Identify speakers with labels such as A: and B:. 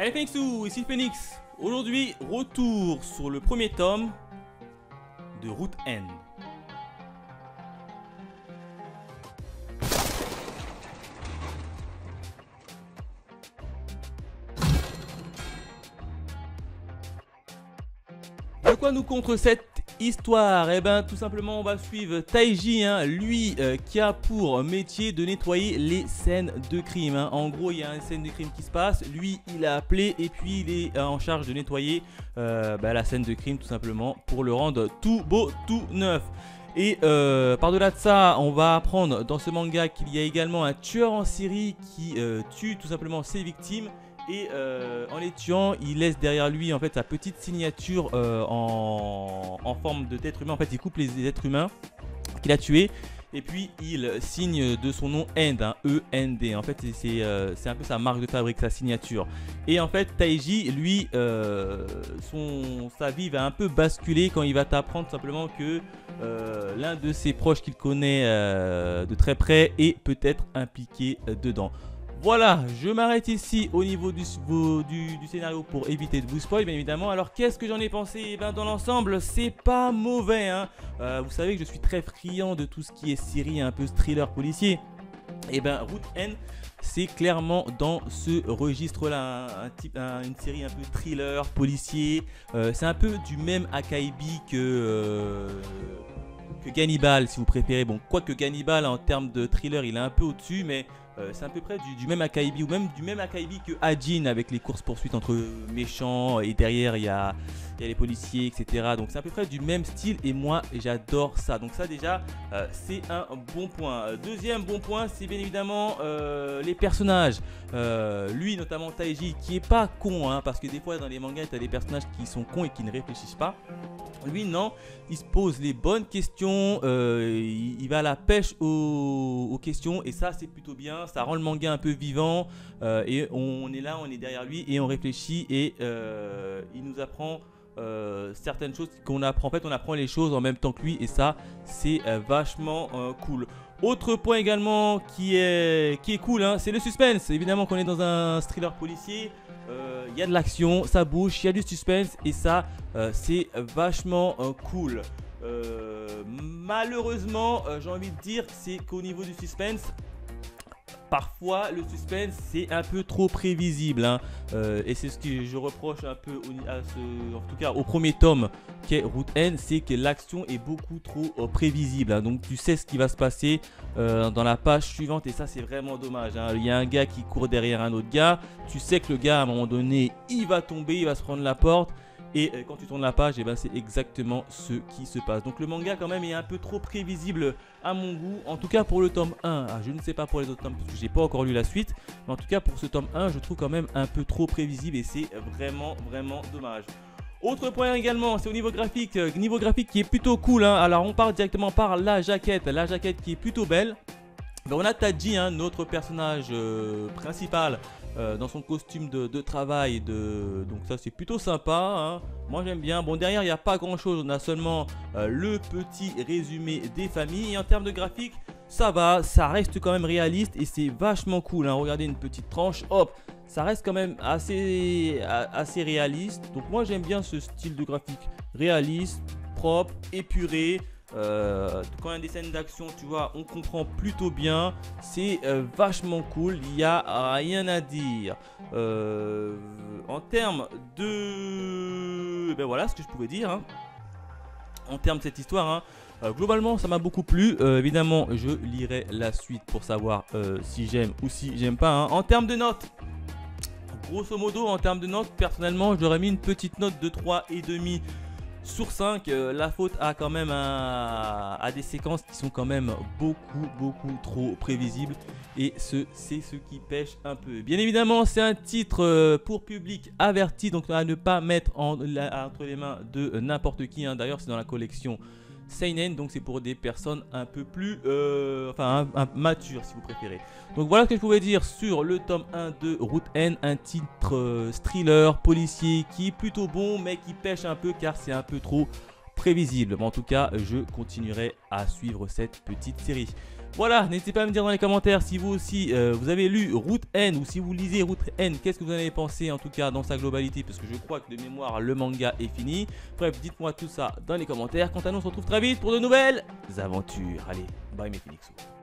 A: Hey Phoenixou, ici Phoenix. Aujourd'hui, retour sur le premier tome de Route N. De quoi nous contre cette histoire? Eh ben tout simplement on va suivre Taiji, lui qui a pour métier de nettoyer les scènes de crime. En gros il y a une scène de crime qui se passe, lui il a appelé et puis il est en charge de nettoyer la scène de crime tout simplement pour le rendre tout beau, tout neuf. Et par-delà de ça, on va apprendre dans ce manga qu'il y a également un tueur en série qui tue tout simplement ses victimes. Et en les tuant, il laisse derrière lui en fait sa petite signature en forme d'être humain. En fait, il coupe les êtres humains qu'il a tués. Et puis il signe de son nom End, E-N-D. En fait, c'est un peu sa marque de fabrique, sa signature. Et en fait, Taiji, lui, sa vie va un peu basculer quand il va t'apprendre tout simplement que l'un de ses proches qu'il connaît de très près est peut-être impliqué dedans. Voilà, je m'arrête ici au niveau du scénario pour éviter de vous spoil, bien évidemment. Alors, qu'est-ce que j'en ai pensé? Eh ben, dans l'ensemble, c'est pas mauvais. Vous savez que je suis très friand de tout ce qui est série, un peu thriller policier. Et ben, Route N, c'est clairement dans ce registre-là, une série un peu thriller, policier. C'est un peu du même Akaibi que Gannibal, si vous préférez. Bon, quoique Gannibal, en termes de thriller, il est un peu au-dessus, mais c'est à peu près du même Akaibi, ou même du même Akaibi que Ajin, avec les courses-poursuites entre méchants, et derrière, il y a les policiers, etc. Donc, c'est à peu près du même style, et moi, j'adore ça. Donc, ça, déjà, c'est un bon point. Deuxième bon point, c'est bien évidemment les personnages. Lui, notamment Taiji, qui est pas con, parce que des fois, dans les mangas, tu as des personnages qui sont cons et qui ne réfléchissent pas. Lui non, il se pose les bonnes questions, il va à la pêche aux questions et ça c'est plutôt bien, ça rend le manga un peu vivant et on est là, on est derrière lui et on réfléchit et il nous apprend certaines choses qu'on apprend. En fait on apprend les choses en même temps que lui et ça c'est vachement cool. Autre point également qui est cool, c'est le suspense. Évidemment qu'on est dans un thriller policier. Il y a de l'action, ça bouge, il y a du suspense et ça c'est vachement cool. Malheureusement, j'ai envie de dire c'est qu'au niveau du suspense, parfois le suspense c'est un peu trop prévisible et c'est ce que je reproche un peu en tout cas au premier tome qui est Route N, c'est que l'action est beaucoup trop prévisible donc tu sais ce qui va se passer dans la page suivante et ça c'est vraiment dommage. Il y a un gars qui court derrière un autre gars, tu sais que le gars à un moment donné il va tomber, il va se prendre la porte. Et quand tu tournes la page, c'est exactement ce qui se passe. Donc le manga quand même est un peu trop prévisible à mon goût. En tout cas pour le tome 1. Je ne sais pas pour les autres tomes parce que j'ai pas encore lu la suite. Mais en tout cas pour ce tome 1, je trouve quand même un peu trop prévisible et c'est vraiment dommage. Autre point également, c'est au niveau graphique. Niveau graphique qui est plutôt cool. Alors on part directement par la jaquette. La jaquette qui est plutôt belle. On a Taiji, notre personnage principal. Dans son costume de travail, donc ça c'est plutôt sympa, moi j'aime bien. Bon derrière il n'y a pas grand chose, on a seulement le petit résumé des familles et en termes de graphique ça va, ça reste quand même réaliste et c'est vachement cool, regardez une petite tranche, hop, ça reste quand même assez réaliste, donc moi j'aime bien ce style de graphique réaliste, propre, épuré. Quand il y a des scènes d'action, tu vois, on comprend plutôt bien. C'est vachement cool. Il n'y a rien à dire. En termes de... voilà ce que je pouvais dire. En termes de cette histoire, globalement, ça m'a beaucoup plu. Évidemment, je lirai la suite pour savoir si j'aime ou si j'aime pas. En termes de notes, grosso modo, en termes de notes, personnellement, j'aurais mis une petite note de 3,5 sur 5, la faute a quand même à des séquences qui sont quand même beaucoup trop prévisibles et c'est ce qui pêche un peu. Bien évidemment c'est un titre pour public averti, donc à ne pas mettre entre les mains de n'importe qui, d'ailleurs c'est dans la collection Seinen, donc c'est pour des personnes un peu plus matures si vous préférez. Donc voilà ce que je pouvais dire sur le tome 1 de Route N, un titre thriller policier qui est plutôt bon mais qui pêche un peu car c'est un peu trop prévisible. Mais en tout cas je continuerai à suivre cette petite série. Voilà, n'hésitez pas à me dire dans les commentaires si vous aussi vous avez lu Route N ou si vous lisez Route N, qu'est-ce que vous en avez pensé en tout cas dans sa globalité, parce que je crois que de mémoire le manga est fini. Bref, dites-moi tout ça dans les commentaires. Quant à nous, on se retrouve très vite pour de nouvelles aventures. Allez, bye mes Phoenixos.